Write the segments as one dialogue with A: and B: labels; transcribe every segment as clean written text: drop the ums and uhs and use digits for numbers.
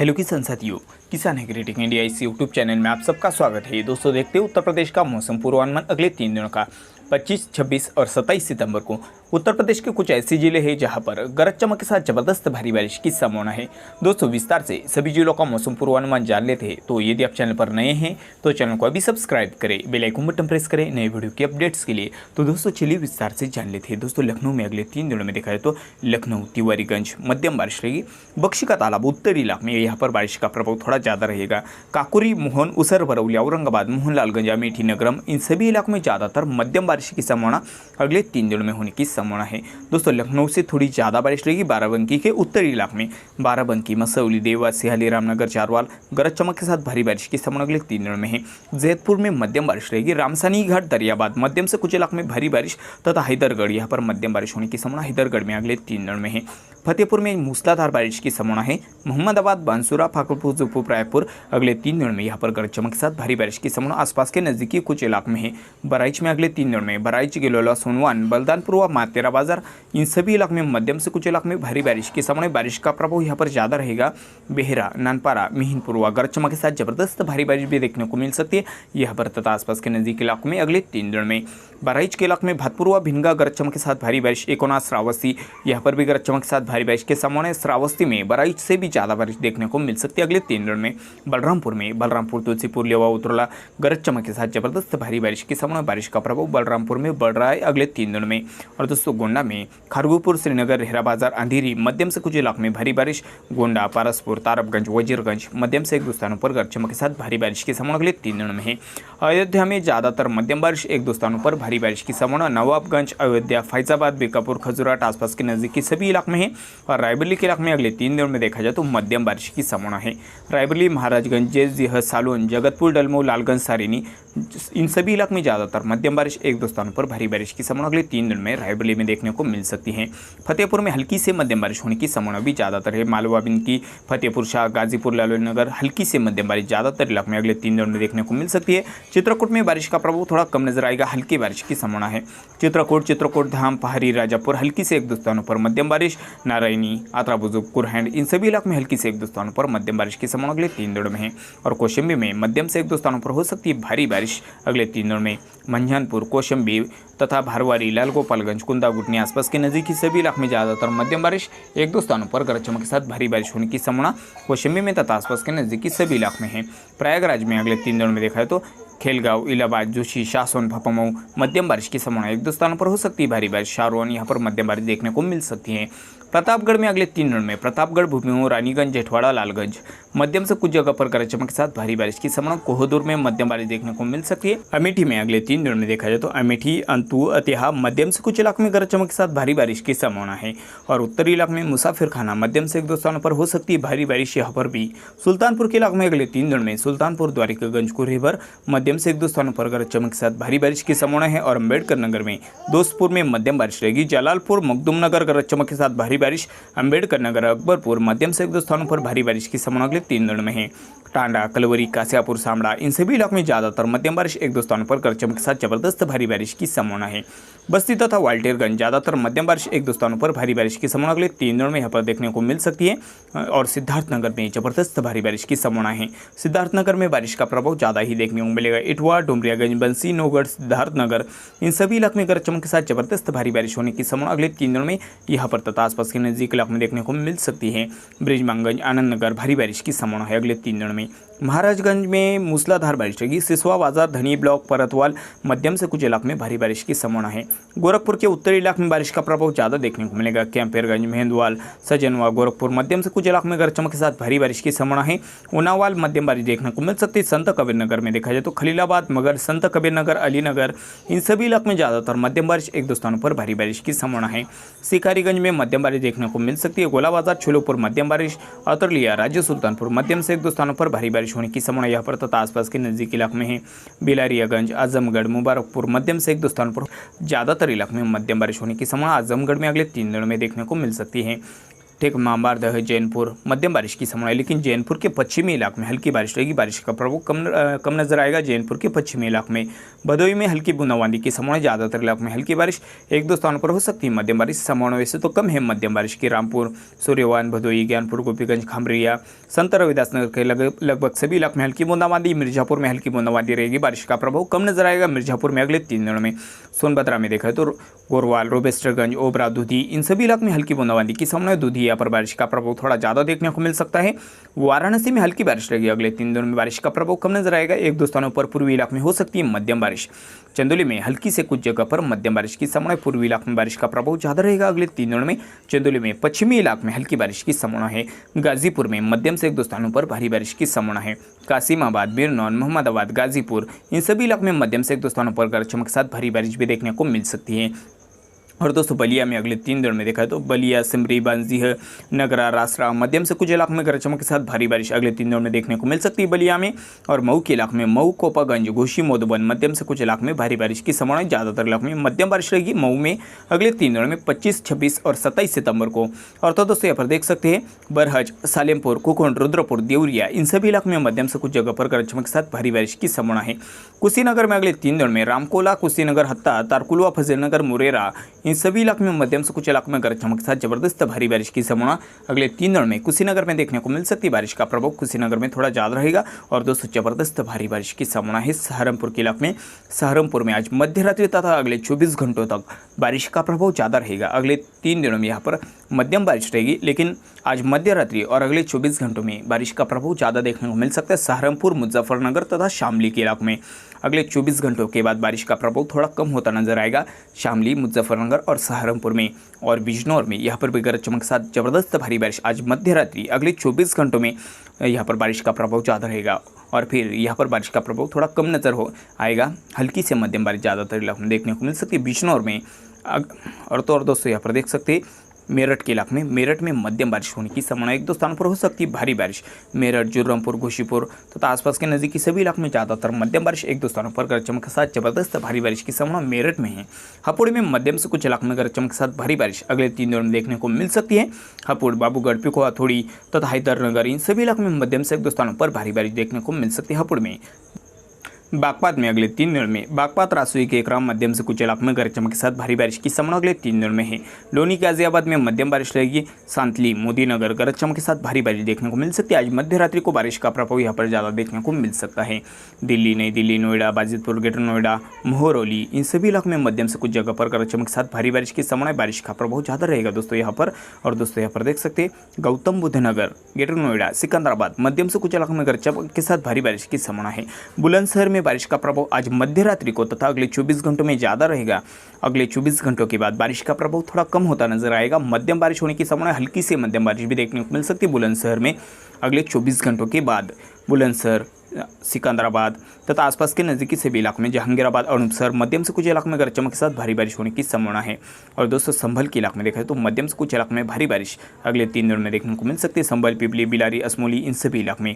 A: Hello किसान साथियों, किसान एग्रीटेक इंडिया इस यूट्यूब चैनल में आप सबका स्वागत है। दोस्तों देखते हैं उत्तर प्रदेश का मौसम पूर्वानुमान अगले 3 दिनों का 25, 26 और 27 सितंबर को। उत्तर प्रदेश के कुछ ऐसे जिले हैं जहां पर गरज चमक के साथ जबरदस्त भारी बारिश की संभावना है। दोस्तों विस्तार से सभी जिलों का मौसम पूर्वानुमान जान लेते हैं। तो यदि आप चैनल पर नए हैं तो चैनल को अभी सब्सक्राइब करें, बेल आइकन बटन प्रेस करें नए वीडियो के अपडेट्स के लिए। तो दोस्तों चलिए विस्तार से जान लेते हैं। दोस्तों लखनऊ में अगले 3 दिनों में देखा जाए तो लखनऊ, तिवारीगंज मध्यम बारिश रहेगी। बख्शी का तालाब उत्तरी इलाके में यहाँ पर बारिश का प्रभाव थोड़ा ज़्यादा रहेगा। काकुरी, मोहन, उसर, बरौली, औरंगाबाद, मोहनलालगंज, अमेठी, नगरम इन सभी इलाकों में ज़्यादातर मध्यम बारिश की संभावना अगले 3 दिनों में होने की संभावना है। दोस्तों लखनऊ से थोड़ी ज़्यादा बारिश रहेगी। बाराबंकी के उत्तरी इलाके में बाराबंकी, मसौली, देवास, सिहाली, रामनगर, चारवाल गरज चमक के साथ भारी बारिश की संभावना अगले 3 दिनों में है। जैतपुर में मध्यम बारिश रहेगी। रामसानी घाट, दरियाबाद मध्यम से कुछ इलाकों में भारी बारिश तथा हैदरगढ़ यहाँ पर मध्यम बारिश होने की संभावना हैदरगढ़ में अगले 3 दिनों में है। फतेहपुर में मूसलाधार बारिश की संभावना है। मोहम्मदाबाद, बांसुरा, फाकरपुर, जूपुर, रायपुर अगले 3 दिनों में यहाँ पर गरज चमक के साथ भारी बारिश की संभावना आसपास के नजदीकी कुछ इलाकों में है। बहराइच में अगले 3 दिनों में बहराइच, गिलोला, सोनवान, बलदानपुर व मातेरा बाजार इन सभी इलाकों में मध्यम से कुछ इलाकों में भारी बारिश की संभावना। बारिश का प्रभाव यहाँ पर ज़्यादा रहेगा। बेहरा, नानपारा, मिहिनपुर व गरज चमक के साथ जबरदस्त भारी बारिश भी देखने को मिल सकती है यहाँ पर तथा आसपास के नजदीकी इलाकों में अगले 3 दिनों में। बहराइच के इलाके में भातपुर व भिनगा गरज चमक के साथ भारी बारिश। एकोना, श्रावस्ती यहाँ पर भी गरज चमक के साथ भारी बारिश की संभावना। श्रावस्ती में बहराइच से भी ज़्यादा बारिश देखने को मिल सकती है अगले 3 दिनों में। बलरामपुर, तुलसीपुर, लेवा, उतरला गरज चमक के साथ जबरदस्त भारी बारिश की संभावना। बारिश का प्रभाव बलरामपुर में बढ़ रहा है अगले 3 दिनों में। और दोस्तों गोंडा में खारगुपुर, श्रीनगर, रेहरा बाजार, अंधेरी मध्यम से कुछ इलाकों में भारी बारिश। गोंडा, पारसपुर, तारबगंज, वजीरगंज मध्यम से 1-2 स्थानों पर गरज चमक के साथ भारी बारिश की संभावना अगले 3 दिनों में है। अयोध्या में ज़्यादातर मध्यम बारिश, 1-2 स्थानों पर भारी बारिश की संभावना। नवाबगंज, अयोध्या, फैजाबाद, बीकापुर, खजुराट आसपास के नजदीकी सभी इलाकों में है। और रायबरेली के इलाके में अगले 3 दिनों में देखा जाए तो मध्यम बारिश की संभावना है। रायबरेली, महाराजगंज, जैसजैहर, सालोन, जगतपुर, डलमऊ, लालगंज, सारिनी इन सभी इलाकों में ज़्यादातर मध्यम बारिश, 1-2 स्थानों पर भारी बारिश की संभावना अगले 3 दिनों में रायबरेली में देखने को मिल सकती है। फतेहपुर में हल्की से मध्यम बारिश होने की संभावना भी ज़्यादातर है। मालवा, बिनकी, फतेहपुर शाह, गाजीपुर, लालनगर हल्की से मध्यम बारिश ज़्यादातर इलाकों में अगले 3 दिनों में देखने को मिल सकती है। चित्रकूट में बारिश का प्रभाव थोड़ा कम नजर आएगा, हल्की बारिश की संभावना है। चित्रकूट धाम, पहाड़ी, राजापुर हल्की से 1-2 स्थानों पर मध्यम बारिश। नारायणी, आतरा बुजुर्ग, कुरहैंड इन सभी इलाकों में हल्की से 1-2 स्थानों पर मध्यम बारिश की संभावना अगले 3 दिनों में है। और कौशाम्बी में मध्यम से 1-2 स्थानों पर हो सकती है भारी बारिश अगले 3 दिनों में। मंझानपुर, कौशाम्बी तथा भारवारी, लालगोपालगंज, कुंदागुटनी आसपास के नजदीकी सभी इलाकों में ज़्यादातर मध्यम बारिश, 1-2 स्थानों पर गरज चमक के साथ भारी बारिश होने की संभावना कौशाम्बी में तथा आसपास के नजदीकी सभी इलाकों में है। प्रयागराज में अगले 3 दिनों में देखा है तो खेलगांव, इलाहाबाद, जोशी, शासन, भपमऊ मध्यम बारिश की संभावना। 1-2 स्थानों पर हो सकती है भारी बारिश। शारवन यहाँ पर मध्यम बारिश देखने को मिल सकती है। प्रतापगढ़ में अगले 3 दिनों में प्रतापगढ़, भूमिमऊ, रानीगंज, जेठवाड़ा, लालगंज मध्यम से कुछ जगह पर गरज चमक के साथ भारी बारिश की संभावना। कोहदूर में मध्यम बारिश देखने को मिल सकती है। अमेठी में अगले 3 दिनों में देखा जाए तो अमेठी, अंतु, अतिहा मध्यम से कुछ इलाकों में गरज चमक के साथ भारी बारिश की संभावना है। और उत्तरी इलाके में मुसाफिरखाना मध्यम से 1-2 स्थानों पर हो सकती है भारी बारिश यहाँ पर भी। सुल्तानपुर के इलाके में अगले 3 दिनों में सुल्तानपुर, द्वारिकागंज, कुरेभर मध्यम से 1-2 स्थानों पर गरज चमक के साथ भारी बारिश की संभावना है। और अम्बेडकर नगर में दोस्तपुर में मध्यम बारिश रहेगी। जलालपुर, मखदूम नगर गरज चमक के साथ भारी बारिश। अम्बेडकर नगर, अकबरपुर मध्यम से 1-2 स्थानों पर भारी बारिश की संभावना अगले 3 दिनों में है। टांडा, कलवरी, कासियापुर, सामड़ा इन सभी इलाकों में ज़्यादातर मध्यम बारिश, 1-2 स्थानों पर गरज चमक के साथ जबरदस्त भारी बारिश की संभावना है। बस्ती तथा वाल्टेरगंज ज़्यादातर मध्यम बारिश, 1-2 स्थानों पर भारी बारिश की संभावना अगले 3 दिनों में यहाँ पर देखने को मिल सकती है। और सिद्धार्थनगर में जबरदस्त भारी बारिश की संभावना है। सिद्धार्थनगर में बारिश का प्रभाव ज़्यादा ही देखने को मिलेगा। इटवा, डुमरियागंज, बंसी, नौगढ़, सिद्धार्थनगर इन सभी इलाकों में गरज चमक के साथ जबरदस्त भारी बारिश होने की संभावना अगले 3 दिनों में यहाँ पर तथा आसपास के नजदीक इलाकों में देखने को मिल सकती है। ब्रिजमांगंज, आनंदनगर भारी बारिश की संभावना है अगले 3 दिनों में। महाराजगंज में मूसलाधार बारिश रहेगी। सिसवा बाजार, धनी ब्लॉक, परतवाल मध्यम से कुछ इलाकों में भारी बारिश की संभावना है। गोरखपुर के उत्तरी इलाके में बारिश का प्रभाव ज़्यादा देखने को मिलेगा। कैंपेरगंज, मेहंदवाल, सजनवा, गोरखपुर मध्यम से कुछ इलाकों में गरज चमक के साथ भारी बारिश की संभावना है। उनावाल मध्यम बारिश देखने को मिल सकती है। संत कबीर नगर में देखा जाए तो खलीलाबाद, मगर, संत कबीर नगर, अलीनगर इन सभी इलाकों में ज़्यादातर मध्यम बारिश, 1-2 स्थानों पर भारी बारिश की संभावना है। सिकारीगंज में मध्यम बारिश देखने को मिल सकती है। गोला बाजार, छोलोपुर मध्यम बारिश। अतरलिया, राज्य सुल्तानपुर मध्यम से 1-2 स्थानों पर भारी बारिश होने की संभावना यहाँ पर तथा आसपास के नजदीकी इलाकों में है। बिलारियागंज, आजमगढ़, मुबारकपुर मध्यम से 1-2 स्थानों पर ज़्यादातर इलाकों में मध्यम बारिश होने की संभावना आजमगढ़ में अगले 3 दिनों में देखने को मिल सकती है। ठीक मामारदह जैनपुर मध्यम बारिश की संभावना है, लेकिन जैनपुर के पश्चिमी इलाके में हल्की बारिश रहेगी। बारिश का प्रभाव कम नजर आएगा। जैनपुर के पश्चिमी इलाके में भदोई में हल्की बूंदाबांदी की संभावना है। ज़्यादातर इलाकों में हल्की बारिश 1-2 स्थानों पर हो सकती है। मध्यम बारिश की संभावना वैसे तो कम है मध्यम बारिश की। रामपुर, सूर्यवान, भदोई, ज्ञानपुर, गोपीगंज, खामरिया, संत रविदास नगर के लगभग सभी इलाकों में हल्की बूंदाबांदी। मिर्जापुर में हल्की बूंदाबांदी रहेगी। बारिश का प्रभाव कम नजर आएगा मिर्जापुर में अगले 3 दिनों में। सोनभद्रा में देखा तो गोरवाल, रोबेस्टरगंज, ओबरा, दूधी, इन सभी इलाकों में हल्की बूंदाबांदी की संभावना है। दूधिया पर बारिश का प्रभाव थोड़ा ज़्यादा देखने को मिल सकता है। वाराणसी में हल्की बारिश रहेगी। अगले 3 दिनों में बारिश का प्रभाव कम नजर आएगा। 1-2 स्थानों पर पूर्वी इलाके में हो सकती है मध्यम बारिश। चंदौली में हल्की से कुछ जगह पर मध्यम बारिश की संभावना है। पूर्वी इलाके में बारिश का प्रभाव ज़्यादा रहेगा अगले 3 दिनों में। चंदौली में पश्चिमी इलाके में हल्की बारिश की संभावना है। गाजीपुर में मध्यम से 1-2 स्थानों पर भारी बारिश की संभावना है। कासिमाबाद, बिरनौर, मोहम्मदाबाद, गाजीपुर, इन सभी इलाकों में मध्यम से 1-2 स्थानों पर गरज चमक के साथ भारी बारिश भी देखने को मिल सकती है। और दोस्तों बलिया में अगले 3 दिनों में देखा तो बलिया, सिमरी, बांजीह, नगरा, रासरा, मध्यम से कुछ इलाकों में गरज चमक के साथ भारी बारिश अगले 3 दिनों में देखने को मिल सकती है बलिया में। और मऊ के इलाके में मऊ, कोपागंज, घोसी, मधुबन, मध्यम से कुछ इलाकों में भारी बारिश की संभावना है। ज़्यादातर इलाकों में मध्यम बारिश रहेगी मऊ में अगले 3 दिनों में 25, 26 और 27 सितंबर को। और तो दोस्तों यहाँ पर देख सकते हैं बरहज, सालेमपुर, कुकुंड, रुद्रपुर, देवरिया, इन सभी इलाकों में मध्यम से कुछ जगह पर गरज चमक के साथ भारी बारिश की संभावना है। कुशीनगर में अगले 3 दिनों में रामकोला, कुशीनगर, हत्ता, तारकुलवा, फजीलनगर, मुरेरा, इन सभी इलाकों में मध्यम से कुछ इलाकों में गरज चमक के साथ जबरदस्त भारी बारिश की संभावना अगले 3 दिनों में कुशीनगर में देखने को मिल सकती है। बारिश का प्रभाव कुशीनगर में थोड़ा ज़्यादा रहेगा। और दोस्तों जबरदस्त भारी बारिश की संभावना है सहारनपुर के इलाके में। सहारनपुर में आज मध्य रात्रि तथा अगले 24 घंटों तक बारिश का प्रभाव ज़्यादा रहेगा। अगले 3 दिनों में यहाँ पर मध्यम बारिश रहेगी, लेकिन आज मध्य रात्रि और अगले 24 घंटों में बारिश का प्रभाव ज़्यादा देखने को मिल सकता है सहारनपुर, मुजफ्फरनगर तथा शामली के इलाकों में। अगले 24 घंटों के बाद बारिश का प्रभाव थोड़ा कम होता नजर आएगा शामली, मुजफ्फरनगर और सहारनपुर में। और बिजनौर में यहाँ पर भी गरज चमक के साथ जबरदस्त भारी बारिश आज मध्य रात्रि अगले 24 घंटों में यहाँ पर बारिश का प्रभाव ज़्यादा रहेगा। और फिर यहाँ पर बारिश का प्रभाव थोड़ा कम नजर आएगा। हल्की से मध्यम बारिश ज़्यादातर इलाकों में देखने को मिल सकती है बिजनौर में। और तो और दोस्तों यहाँ पर देख सकते हैं मेरठ के इलाके में, मेरठ में मध्यम बारिश होने की संभावना 1-2 स्थानों पर हो सकती है भारी बारिश। मेरठ, जुर्रमपुर, घोशीपुर तथा आसपास के नज़दीकी सभी इलाकों में ज़्यादातर मध्यम बारिश, 1-2 स्थानों पर गरज चमक के साथ जबरदस्त भारी बारिश की संभावना मेरठ में है। हापुड़ में मध्यम से कुछ इलाकों में गरज चमक के साथ भारी बारिश अगले 3 दिनों में देखने को मिल सकती है। हापुड़, बाबूगढ़, पिको, हथौड़ी तथा हैदरनगर, इन सभी इलाकों में मध्यम से 1-2 स्थानों पर भारी बारिश देखने को मिल सकती है हापुड़ में। बागपत में अगले 3 दिनों में बागपत, रासुई के क्रम मध्यम से कुछ इलाकों में गरज चमक के साथ भारी बारिश की संभावना अगले 3 दिनों में है। लोनी, गाजियाबाद में मध्यम बारिश रहेगी। सांतली, मोदीनगर, गरज चमक के साथ भारी बारिश देखने को मिल सकती है। आज मध्य रात्रि को बारिश का प्रभाव यहाँ पर ज़्यादा देखने को मिल सकता है। दिल्ली, नई दिल्ली, नोएडा, बाजितपुर, ग्रेटर नोएडा, मोहरौली, इन सभी इलाकों में मध्यम से कुछ जगह पर गरज चमक के साथ भारी बारिश की संभावना, बारिश का प्रभाव ज़्यादा रहेगा दोस्तों यहाँ पर। और दोस्तों यहाँ पर देख सकते हैं गौतम बुद्ध नगर, ग्रेटर नोएडा, सिकंदराबाद, मध्यम से कुछ इलाकों में गरज चमक के साथ भारी बारिश की संभावना है। बुलंदशहर में बारिश का प्रभाव आज मध्य रात्रि को तथा अगले 24 घंटों में ज़्यादा रहेगा। अगले 24 घंटों के बाद बारिश का प्रभाव थोड़ा कम होता नजर आएगा। मध्यम बारिश होने की संभावना, हल्की से मध्यम बारिश भी देखने को मिल सकती है बुलंदशहर में अगले 24 घंटों के बाद। बुलंदशहर, सिकंदराबाद तथा आसपास के नज़दीकी सभी इलाकों में, जहांगीराबाद, अनूपसर, मध्यम से कुछ इलाकों में गरज चमक के साथ भारी बारिश होने की संभावना है। और दोस्तों संभल के इलाके में देखा तो मध्यम से कुछ इलाकों में भारी बारिश अगले 3 दिनों में देखने को मिल सकती है। संभल, पिपली, बिलारी, असमोली, इन सभी इलाकों में।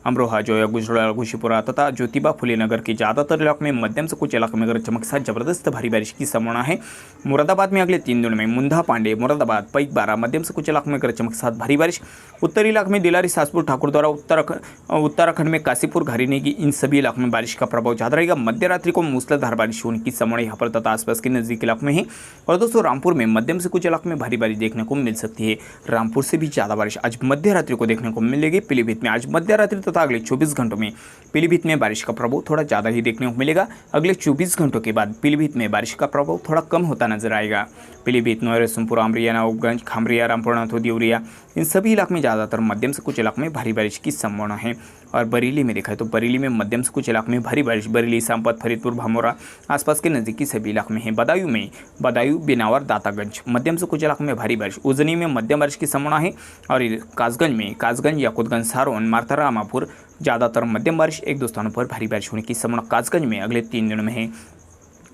A: अमरोहा, जोया, गुजराल, घोशीपुरा तथा ज्योतिबा फुले नगर के ज़्यादातर इलाकों में मध्यम से कुछ इलाकों में गरज चमक के साथ जबरदस्त भारी बारिश की संभावना है। मुरादाबाद में अगले 3 दिनों में मुंदा, पांडे, मुरादाबाद, पैक, बारा, मध्यम से कुछ इलाकों में गरज चमक के साथ भारी बारिश। उत्तरी इलाके में दिलारी, सासपुर, ठाकुरद्वारा, उत्तराखंड में काशीपुर, घारीनेगी, इन सभी इलाकों में बारिश का प्रभाव ज़्यादा रहेगा। मध्य रात्रि को मूसलाधार बारिश होने की संभावना यहाँ पर तथा आसपास के नजदीक इलाकों में है। और दोस्तों रामपुर में मध्यम से कुछ इलाकों में भारी बारिश देखने को मिल सकती है। रामपुर से भी ज़्यादा बारिश आज मध्य रात्रि को देखने को मिलेगी। पीलीभीत में आज मध्य रात्रि तथा अगले 24 घंटों में पीलीभीत में बारिश का प्रभाव थोड़ा ज़्यादा ही देखने को मिलेगा। अगले 24 घंटों के बाद पीलीभीत में बारिश का प्रभाव थोड़ा कम होता नजर आएगा। पीलीभीत, नरसिंहपुर, आमरिया, नवाबगंज, खामरिया, रामपुरनाथ, देवरिया, इन सभी इलाकों में ज़्यादातर मध्यम से कुछ इलाकों में भारी बारिश की संभावना है। और बरेली में देखा तो बरेली में मध्यम से कुछ इलाकों में भारी बारिश, बरेली, सांपत, फरीदपुर, भामोरा, आसपास के नज़दीकी सभी इलाकों में है। बदायूं, बिनावर, दातागंज, मध्यम से कुछ इलाकों में भारी बारिश, उजनी में मध्यम बारिश की संभावना है। और कासगंज, याकुतगंज, सारोन, मारथरा, रामापुर, ज़्यादातर मध्यम बारिश, 1-2 स्थानों पर भारी बारिश होने की संभावना कासगंज में अगले 3 दिनों में है।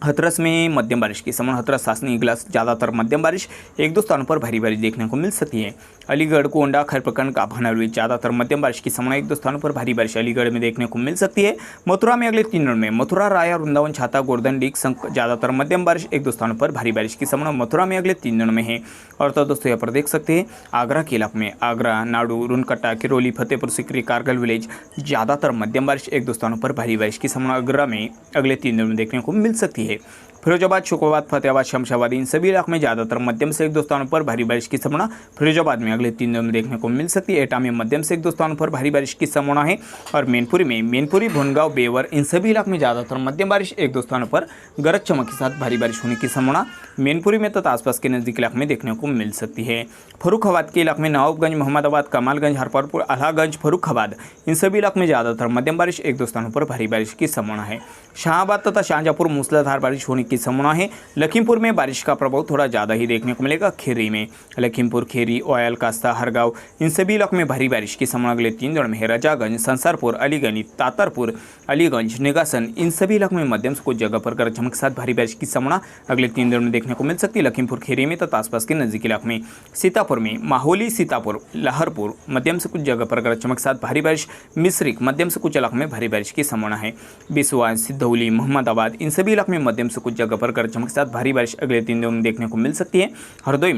A: हथरस में मध्यम बारिश की संभावना, हथरस, सासनी, इगलास, ज़्यादातर मध्यम बारिश, 1-2 स्थानों पर भारी बारिश देखने को मिल सकती है। अलीगढ़, गोंडा, खरप्रखंड का भनरवी ज़्यादातर मध्यम बारिश की संभावना, 1-2 स्थानों पर भारी बारिश अलीगढ़ में देखने को मिल सकती है। मथुरा में अगले 3 दिनों में मथुरा, राया, वृंदावन, छाता, गोवर्धन, डीग, संक ज़्यादातर मध्यम बारिश, 1-2 स्थानों पर भारी बारिश की संभावना मथुरा में अगले 3 दिनों में है। और तो दोस्तों यहाँ पर देख सकते हैं आगरा के इलाके में आगरा, नाडू, रुनकट्टा, किरोली, फतेहपुर सीकरी, कारगिल विलेज ज़्यादातर मध्यम बारिश, 1-2 स्थानों पर भारी बारिश की संभावना आगरा में अगले 3 दिनों में देखने को मिल सकती है। फिरोजाबाद, शुक्रवाद, फतेहाबाद, शमशाबाद इन सभी इलाकों में ज़्यादातर मध्यम से 1-2 स्थानों पर भारी बारिश की संभावना फिरोजाबाद में अगले 3 दिनों में देखने को मिल सकती है। एटा में मध्यम से 1-2 स्थानों पर भारी बारिश की संभावना है। और मैनपुरी, भोनगांव, बेवर इन सभी इलाकों में ज़्यादातर मध्यम बारिश, 1-2 स्थानों पर गरज चमक के साथ भारी बारिश होने की संभावना मैनपुरी में तथा आसपास के नजदीक इलाकों में देखने को मिल सकती है। फर्रुखाबाद के इलाके में नवाबगंज, मोहम्मदाबाद, कमालगंज, हरपुर, अलागंज, फर्रुखाबाद इन सभी इलाकों में ज़्यादातर मध्यम बारिश, 1-2 स्थानों पर भारी बारिश की संभावना है। शाहाबाद तथा शाहजहाँपुर मूसलाधार बारिश होने की संभावना है। लखीमपुर में बारिश का प्रभाव थोड़ा ज़्यादा ही देखने को मिलेगा। खेरी में लखीमपुर, खेरी, ओयल, कास्ता, हरगांव इन सभी इलाकों में भारी बारिश की संभावना अगले 3 दिनों में है। रजागंज, संसारपुर, अलीगंज, तातरपुर, अलीगंज, निगासन इन सभी इलाकों में मध्यम से कुछ जगह पर गरज चमक के साथ भारी बारिश की संभावना अगले 3 दिनों में देखने को मिल सकती है। लखीमपुर खेरी में तथा आसपास के नजदीकी इलाकों में, सीतापुर में, माहौली, सीतापुर, लहरपुर मध्यम से कुछ जगह पर गरज चमक के साथ भारी बारिश, मिश्रिक मध्यम से कुछ इलाकों में भारी बारिश की संभावना है। बिसवा, सिद्धौली, मोहम्मदाबाद इन सभी इलाकों में मध्यम से कुछ जगह पर गरज चमक के साथ भारी बारिश अगले 3 दिनों में देखने को मिल सकती है। हरदोई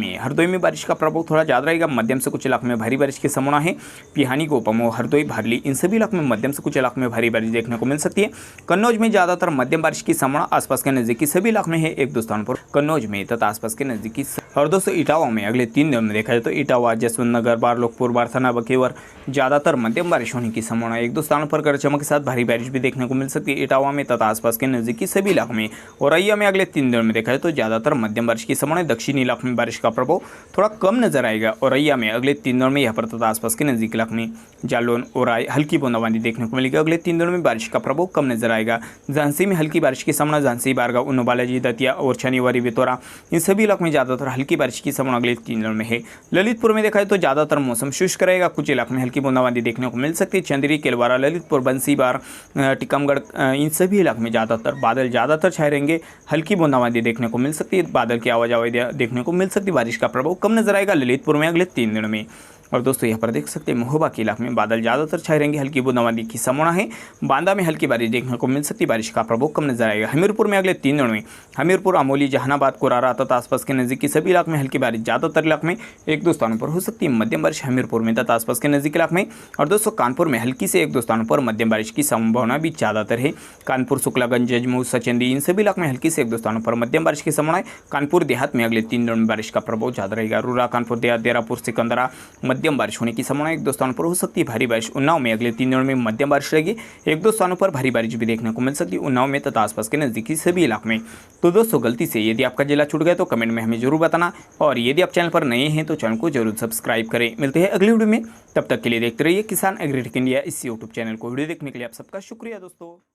A: में बारिश का प्रभाव थोड़ा ज़्यादा रहेगा, मध्यम से कुछ इलाकों में भारी बारिश की संभावना है। पिहानी, गोपमो, हरदोई, भारली इन सभी इलाकों में मध्यम से कुछ इलाकों में भारी बारिश देखने को मिल सकती है। कन्नौज में ज़्यादातर मध्यम बारिश की संभावना आसपास के नजदीकी सभी इलाकों में है, 1-2 स्थानों पर कन्नौज में तथा आसपास के नजदीकी। और दोस्तों इटावा में अगले 3 दिनों में देखा जाए तो इटावा, जसवंत नगर, बारलोकपुर, बारथाना, बकेवर ज़्यादातर मध्यम बारिश होने की संभावना, 1-2 स्थानों पर गरज चमक के साथ भारी बारिश भी देखने को मिल सकती है इटावा में तथा आसपास के नजदीकी सभी इलाकों में। औरैया में अगले 3 दिनों में देखा जाए तो ज़्यादातर मध्यम बारिश की संभावना, दक्षिणी इलाकों में बारिश का प्रभाव थोड़ा कम नजर आएगा। औरैया में अगले 3 दिनों में यहाँ पर तथा आसपास के नजदीक इलाकों में जालौन, ओराई हल्की बूंदाबांदी देखने को मिलेगी। अगले 3 दिनों में बारिश का प्रभाव कम नजर आएगा। झांसी में हल्की बारिश की संभावना, झांसी, बारगांव, उन्नो बालाजी, दतिया और शनिवारी, बितौरा इन सभी इलाकों में ज़्यादातर हल्की बारिश की संभावना अगले 3 दिनों में है। ललितपुर में देखा जाए तो ज़्यादातर मौसम शुष्क रहेगा, कुछ इलाकों में हल्की बूंदाबांदी देखने को मिल सकती है। चंदेरी, केलवारा, ललितपुर, बंसीबार, टीकमगढ़ इन सभी इलाकों में ज़्यादातर बादल ज़्यादातर छाए रहेंगे, हल्की बूंदाबांदी देखने को मिल सकती है। बादल की आवाजाही देखने को मिल सकती है, बारिश का प्रभाव कम नजर आएगा ललितपुर में अगले 3 दिनों में। और दोस्तों यहाँ पर देख सकते हैं महोबा के इलाके में बादल ज़्यादातर छाए रहेंगे, हल्की बूंदाबांदी की संभावना है। बांदा में हल्की बारिश देखने को मिल सकती है, बारिश का प्रभाव कम नजर आएगा। हमीरपुर में अगले 3 दिनों में हमीरपुर, अमोली, जहानाबाद, कोरारा तथा आसपास के नजदीकी सभी इलाकों में हल्की बारिश ज़्यादातर इलाकों में, 1-2 स्थानों पर हो सकती है मध्यम बारिश हमीरपुर में तथा आसपास के नजदीक इलाकों में। और दोस्तों कानपुर में हल्की से 1-2 स्थानों पर मध्यम बारिश की संभावना भी ज़्यादातर है। कानपुर, शुक्लागंज, जजमू, सचंदी इन सभी इलाकों में हल्की से 1-2 स्थानों पर मध्यम बारिश की संभावना है। कानपुर देहात में अगले 3 दिनों में बारिश का प्रभाव ज़्यादा रहेगा। रूरा, कानपुर देहात, देरापुर, सिकंदरा मध्यम बारिश होने की संभावना, 1-2 स्थानों पर हो सकती है भारी बारिश। उन्नाव में अगले 3 दिनों में मध्यम बारिश रहेगी, 1-2 स्थानों पर भारी बारिश भी देखने को मिल सकती है उन्नाव में तथा आसपास के नजदीकी सभी इलाकों में। तो दोस्तों गलती से यदि आपका जिला छूट गया तो कमेंट में हमें जरूर बताना, और यदि आप चैनल पर नए हैं तो चैनल को जरूर सब्सक्राइब करें। मिलते हैं अगली वीडियो में, तब तक के लिए देखते रहिए किसान एग्रीटेक इंडिया इस यूट्यूब चैनल को। वीडियो देखने के लिए आप सबका शुक्रिया दोस्तों।